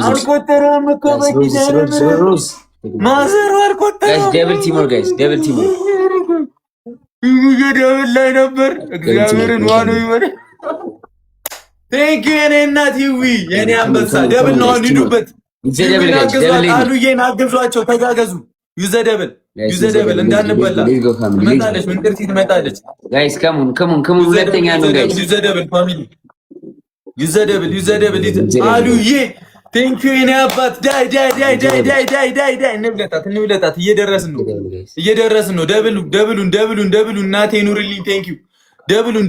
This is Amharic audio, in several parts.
አልቆጠረም እኮ ማዘሩ አልቆጠረም። ደብል ቲሞር ጋይስ፣ ደብል ቲሞር ደብል ላይ ነበር። እግዚአብሔርን ዋኑ ይወደ ቴንክ ዩ የኔ እናት ይዊ የኔ አንበሳ ደብል ነው። ሂዱበት አሉዬን አግዟቸው፣ ተጋገዙ። ዩዘደብል እንዳንበላ ትመጣለች። ምንቅርሲ ትመጣለች። ጋይስ ከሙን ሁለተኛ ነው ጋይስ። ዩዘደብል ፋሚሊ ዩዘደብል አሉዬ ቴንክ ዩ የኔ አባት። ዳይ እንብለጣት። እየደረስን ነው። ደብሉን እናቴ ኑርልኝ። ቴንክ ዩ ደብሉን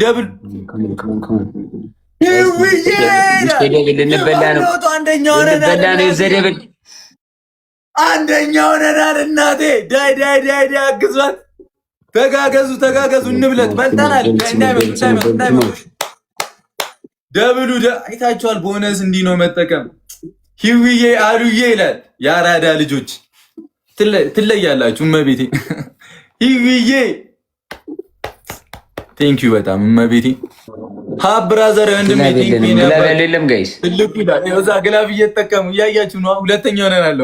ልንበላ ነው። አንደኛ ሆነናል። እናቴ ዳይ አግዟት። ተጋገዙ። እንብለት። በልተናል። እንዳይመጡ ደብሉ አይታችኋል። ቦነስ እንዲህ ነው መጠቀም። ሂዊዬ አሉዬ ይላል። የአራዳ ልጆች ትለያላችሁ። እመቤቴ ሂዊዬ ቴንኪዩ በጣም እመቤቴ። ሀብ ብራዘር ወንድሜ ቴንኪዩ። ጋይስ ትልቁ ይላል። እዛ ግላብ እየተጠቀሙ እያያችሁ ነው። ሁለተኛ ሆነናል።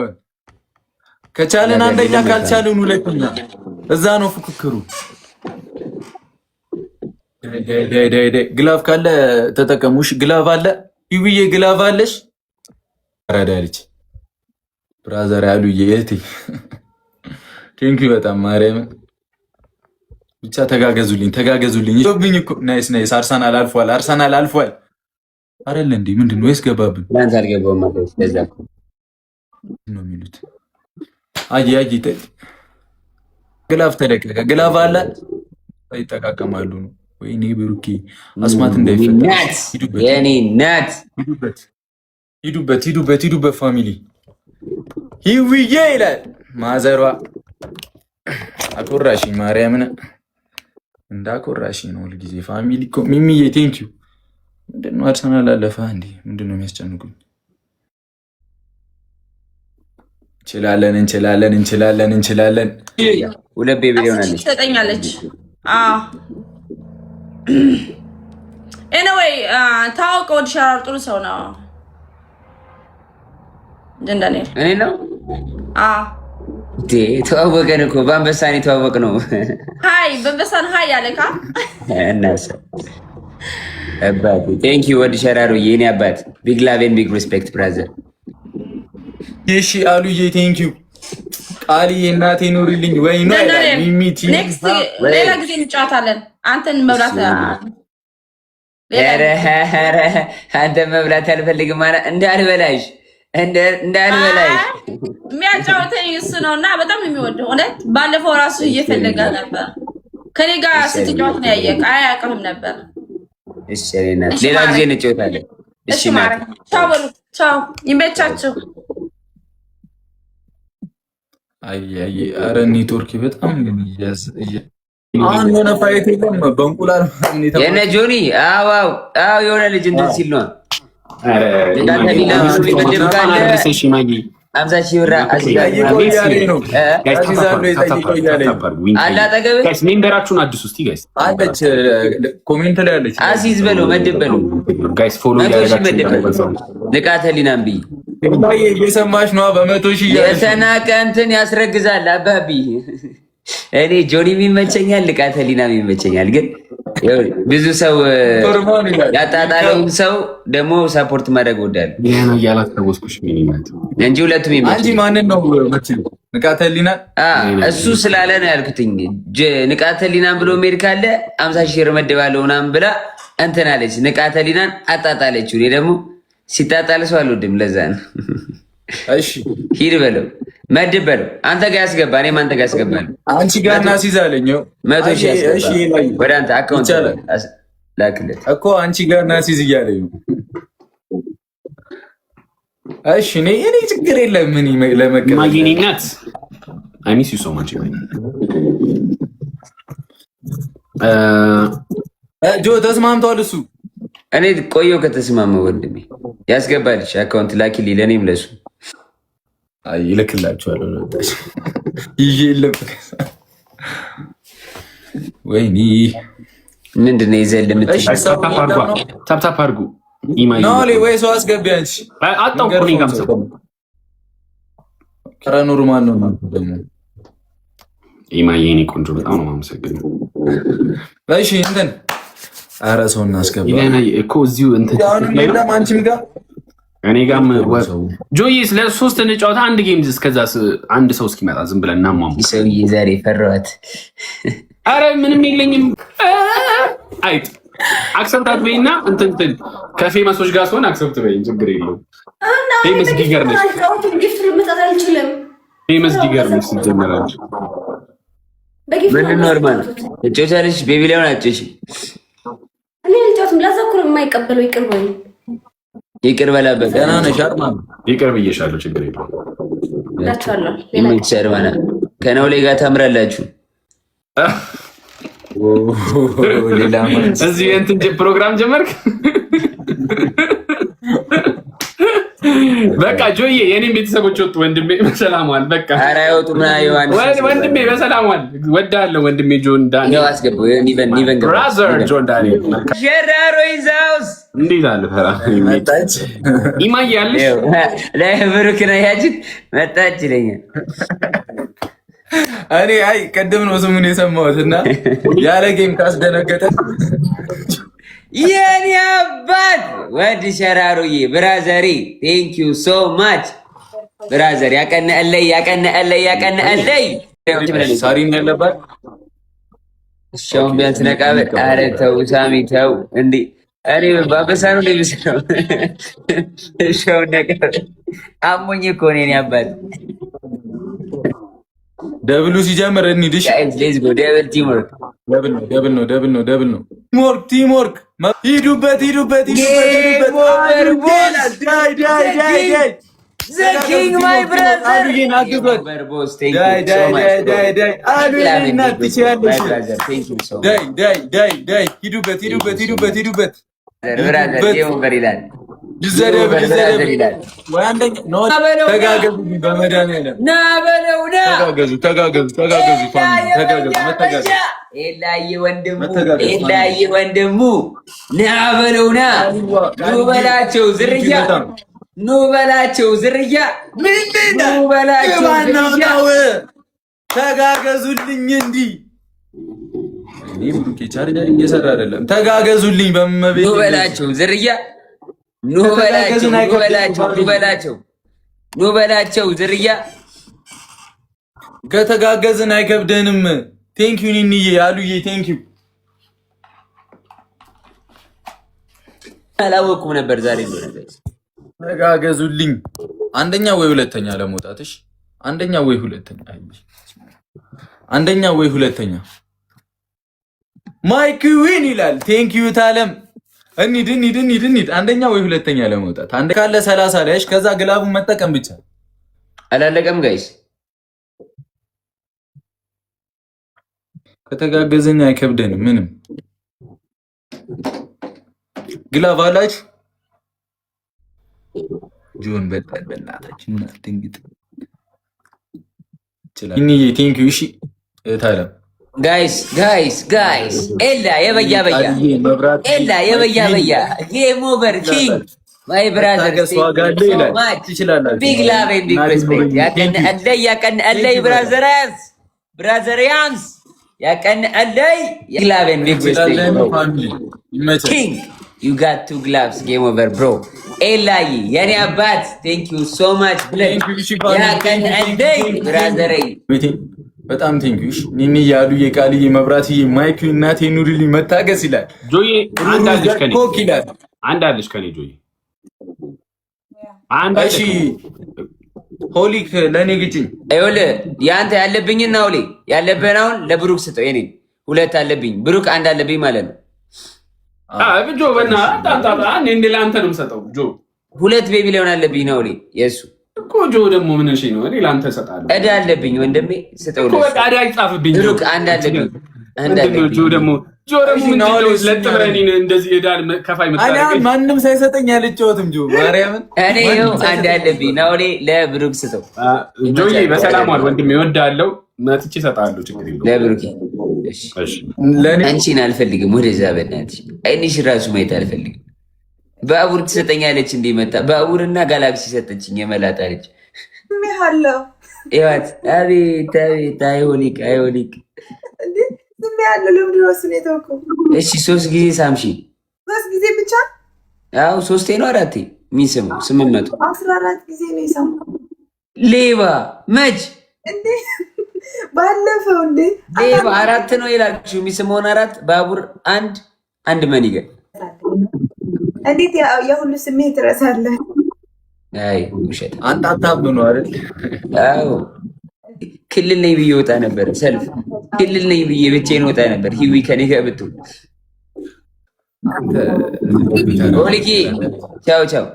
ከቻለን አንደኛ፣ ካልቻለን ሁለተኛ። እዛ ነው ፉክክሩ። ግላፍ ካለ ተጠቀሙሽ። ግላፍ አለ። ይብዬ ግላፍ አለሽ። አራዳልች ብራዘር ያሉዬ እህቴ ቴንኪ በጣም ማርያም። ብቻ ተጋገዙልኝ። ይብኝ እኮ ናይስ። አርሰናል አልፏል አይደል እንዴ? ምንድን ነው ገባብን? ላንተ አልገባም ማለት ለዛ ነው የሚሉት። አይ ግላፍ ተደቀቀ። ግላፍ አለ ይጠቃቀማሉ ነው። ወይኔ ብሩኬ አስማት እንዳይፈጠር የኔ ናት። ሂዱበት ፋሚሊ። ሂዊዬ ይላል ማዘሯ። አኮራሽኝ ማርያምን እንዳኮራሽኝ ነው ሁልጊዜ ፋሚሊ እኮ ሚሚዬ ቴንኪዩ። ምንድነው አርሰናል አለፈ እንዴ? ምንድነው የሚያስጨንቁኝ? እንችላለን። ሁለት ቤቢ ሆናለች ተጠኛለች። ኤኒዌይ ታውቀው ወድሻር ጥሩ ሰው ነው። እንደኔል እኔ ነው ተዋወቀን እኮ በአንበሳኔ ተዋወቅ ነው። ሃይ በአንበሳን ሃይ አለካ እናስ አባቴ ቴንክ ዩ ወድሻራሩ የኔ አባት። ቢግ ላቭ ኤንድ ቢግ ሪስፔክት ብራዘር። እሺ አሉዬ ቴንክ ዩ ቃሊ እናቴ ኑሪልኝ። ወይ ነው ሚሚቲ ኔክስት ሌላ ጊዜ እንጫወታለን። አንተን መብላት አንተ መብላት አልፈልግም ማለት እንዳልበላሽ የሚያጫወተኝ እሱ ነው እና በጣም የሚወደው እውነት። ባለፈው ራሱ እየፈለጋ ነበር ከኔ ጋር ስትጫወት ነው ያየህ። አያውቅም ነበር። እሺ ሌላ ጊዜ እንጫወታለን። እሺ ማለት ቻው፣ ይመቻችሁ። ኧረ ኔትወርክ በጣም አሁን የሆነ ፋይት የለም በእንቁላል የነ ጆኒ የሆነ ልጅ እንትን ሲል ነው ሜምበራችሁን አዲስ ውስጥ አለች ኮሜንት ላይ አለች። አሲዝ በለው መድብ በለው ንቃተ ሊናም ብይ እየሰማሽ ነዋ። በመቶ ሺህ የተናቀ እንትን ያስረግዛል አባቢ። እኔ ጆኒ የሚመቸኛል፣ ንቃተ ሊናም ይመቸኛል። ግን ብዙ ሰው ያጣጣለውን ሰው ደግሞ ሰፖርት ማድረግ ወዳለሁ እንጂ ሁለቱም አንቺ ማንን ነው ንቃተ ሊና? እሱ ስላለ ነው ያልኩትኝ። ንቃተ ሊናን ብሎ ሜድ ካለ 50 ሺህ እመድባለሁ ምናምን ብላ እንትን አለች። ንቃተ ሊናን አጣጣለችው። እኔ ደግሞ ሲጣጣል ሰው አልወድም። ለዛ ነው። እሺ ሂድ በለው መድብ በለው። አንተ ጋር ያስገባ፣ እኔም አንተ ጋር ያስገባለሁ። አንቺ ጋር እናስይዛለኝ 100 ሺህ ያስገባ ወደ አንተ አካውንት ላክለት እኮ አንቺ ጋር እናስይዝ እያለኝ ነው። እሺ እኔ ችግር የለም። ምን ለመቀበል ማግኒናት አይ ሚስ ዩ ሶ ማች ጆ ተስማምቷል እሱ። እኔ ቆየው ከተስማማ ወንድሜ ያስገባልሽ አካውንት ላኪልኝ ለኔም ለሱ። አይ ይልክላችኋል። ወጣሽ ይሄ የለም። ወይኔ ምንድነው ይዘል የምትሽ? ታፕ አድርጉ። ኖሌ ወይ ሰው አስገቢያንሽ አጣው እኮ እኔ ጋርም ሰው ኖርማል ነው ደግሞ ኢማዬ የኔ ቆንጆ በጣም ነው የማመሰግነው። እሺ እንትን ኧረ ሰው እናስገባ እኮ እዚሁ እንትን አንቺም ጋር እኔ ጋርም ጆይስ ለሶስት እንጫወታ አንድ ጌም እስከዛ አንድ ሰው እስኪመጣ ዝም ብለን እናሟሙ። ሰውዬ ዛሬ ፈራኋት። አረ ምንም የለኝም። አይጥ አክሰፕት አትበይና እንትን ከፌመሶች ጋር ሲሆን አክሰፕት በይኝ፣ ችግር የለውም። ፌመስ ጊገር ነች። ፌመስ ጊገር ነች ሲጀመራለች። ምን ኖርማል እጮቻለሽ ቤቢ ላይ ሆናችሽ። እኔ ልጫወትም ላዛኩር የማይቀበለው ይቅር በይ። ይቅር በላበት ገና ነሽ አርማ ይቅር ብዬሻለሁ፣ ችግር የለውም። ላቻለሁ ይመችሻል። ከነው ላይ ጋር ታምራላችሁ። እዚህ እንትን ፕሮግራም ጀመርክ። በቃ ጆዬ የኔም ቤተሰቦች ወጡ። ወንድሜ በሰላም ዋል። በቃ ኧረ አይወጡም። ወንድሜ በሰላም ዋል። ወዳለሁ ወንድሜ ጆን ዳንኤል አስገባው። ኢቨን ብራዘር ጆን ዳንኤል ሸራሮ ይዛውስ እንዴት አለ ፈራ መጣች። ኢማዬ ያለሽ ለብሩክ ነው ያጅት መጣች ይለኛል። እኔ አይ ቀደም ነው ስሙን የሰማሁት እና ያለ ጌም ካስደነገጠ የኔ አባት ወድ ሸራሮዬ ብራዘሪ ቴንክ ዩ ሶ ማች ብራዘር። ያቀነአለይ ሳሪን ያለባት ሻውን ቢያንስ ነቃበ። ኧረ ተው ሳሚ ተው እንዴ! እኔ ባበሳ ነው ለብሰው ሻውን ነቃበ። አሞኝ እኮ ነው የኔ አባት። ደብሉ ሲጀምር እንሂድሽ። ሌትስ ጎ ደብል ቲምወርክ። ደብል ነው። ቲምወርክ ሂዱበት። The king my brother. ሂዱበት። ኤላዬ ወንድሙ ና በለውና ኑ በላቸው ዝርያ ኑ በላቸው ዝርያ ተጋገዙልኝ። እንዲህ ቻርጀር እየሰራ አይደለም። ተጋገዙልኝ በመቤት ኑ በላቸው ዝርያ ኑ በላቸው ዝርያ። ከተጋገዝን አይከብደንም። ቴንኪው ኒንዬ አሉዬ ቴንኪው። አላወኩም ነበር ዛሬ እንደሆነ። ተጋገዙልኝ። አንደኛ ወይ ሁለተኛ ለመውጣትሽ፣ አንደኛ ወይ ሁለተኛ ማይክ ዊን ይላል። ቴንኪው ታለም። እንሂድ። አንደኛ ወይ ሁለተኛ ለመውጣት አንደ ካለ 30 ላይሽ ከዛ ግላቡን መጠቀም ብቻ። አላለቀም ጋይስ። ከተጋገዘኝ አይከብደንም ምንም። ግላብ አላችሁ ጆን በጣም በእናታችን ድንግጥ ይችላል። እኔ ቴንክ ዩ። እሺ ታለም ጋይስ ኤላ የበያ ጌም ኦቨር ኪንግ ማይ ብራዘር ቢግ ላቭ ኤንድ ቢግ ሪስፔክት። ያቀንአለይ ብራዘር ያንስ ያቀንአለይ ቢግ ላቭ ኤንድ ቢግ ሪስፔክት ኪንግ ዩ ጋት ቱ ግላቭስ ጌም ኦቨር ብሮ። ኤላይ የኔ አባት ቴንክ ዩ ሶ ማች ያቀንአለይ ብራዘር በጣም ቴንክ ዩ። ኒኒ ያሉ የቃልዬ መብራትዬ ማይክ እናቴ ኑሪልኝ መታገስ ይላል። ጆዬ አንዳለሽ ከኔ ኮክ ይላል። አንዳለሽ ከኔ ጆዬ እሺ ሆሊክ ለኔ ግጭኝ። ይኸውልህ ያንተ ያለብኝና ሆሊ ያለብህን አሁን ለብሩክ ስጠው። የኔ ሁለት አለብኝ፣ ብሩክ አንድ አለብኝ ማለት ነው። ጆ በእናትህ እንደ ለአንተ ነው የምሰጠው። ጆ ሁለት ቤቢ ሊሆን አለብኝ ነው ሆሊ የእሱ እኮ ጆ ደግሞ ምን እሺ ነው? እኔ ለአንተ እሰጣለሁ። ዕዳ አለብኝ ወንድሜ ስጠው። እኮ በቃ ዕዳ አይጻፍብኝ። ብሩክ አንድ አለብኝ። ጆ ደግሞ እንደዚህ ዕዳ ከፋይ መጣለኝ። ማንም ሳይሰጠኝ አልጫወትም። ጆ ማርያምን እኔ ይኸው አንድ አለብኝ ነው ሆሊ ለብሩክ ስጠው። ጆዬ በሰላም ዋል ወንድሜ፣ እወድሃለሁ። መጥቼ እሰጥሃለሁ። ችግር የለውም። ለብሩክ አንቺን አልፈልግም። ወደዛ በእናትሽ አይንሽ ራሱ ማየት አልፈልግም። ባቡር ትሰጠኛለች እንዲመጣ ባቡርና ጋላክሲ ሰጠችኝ። የመላጣ ልጅ ስሜሃለሁ። ይዋት አቤት አቤት አይሆኒክ አይሆኒክ ስሜሃለሁ። ለምንድን ነው እሱን የተውከው? እሺ 3 ጊዜ ሳምሺ 3 ጊዜ ብቻ? አዎ 3 ነው 4 የሚስመው 800 14 ጊዜ ነው የሰማው። ሌባ መች እንዴ ባለፈው እንዴ ሌባ 4 ነው ይላልሽው። የሚስመውን 4 ባቡር 1 መንገድ እንዴት የሁሉ ስሜት ትረሳለህ? አይ ውሸት አንተ አታብዱ ነው አይደል? አዎ ክልል ነኝ ብዬ ወጣ ነበር። ሰልፍ ክልል ነኝ ብዬ ብቻዬን ወጣ ነበር። ሂዊ ከኔ ጋር ብትሆን ኦሊኪ ቻው ቻው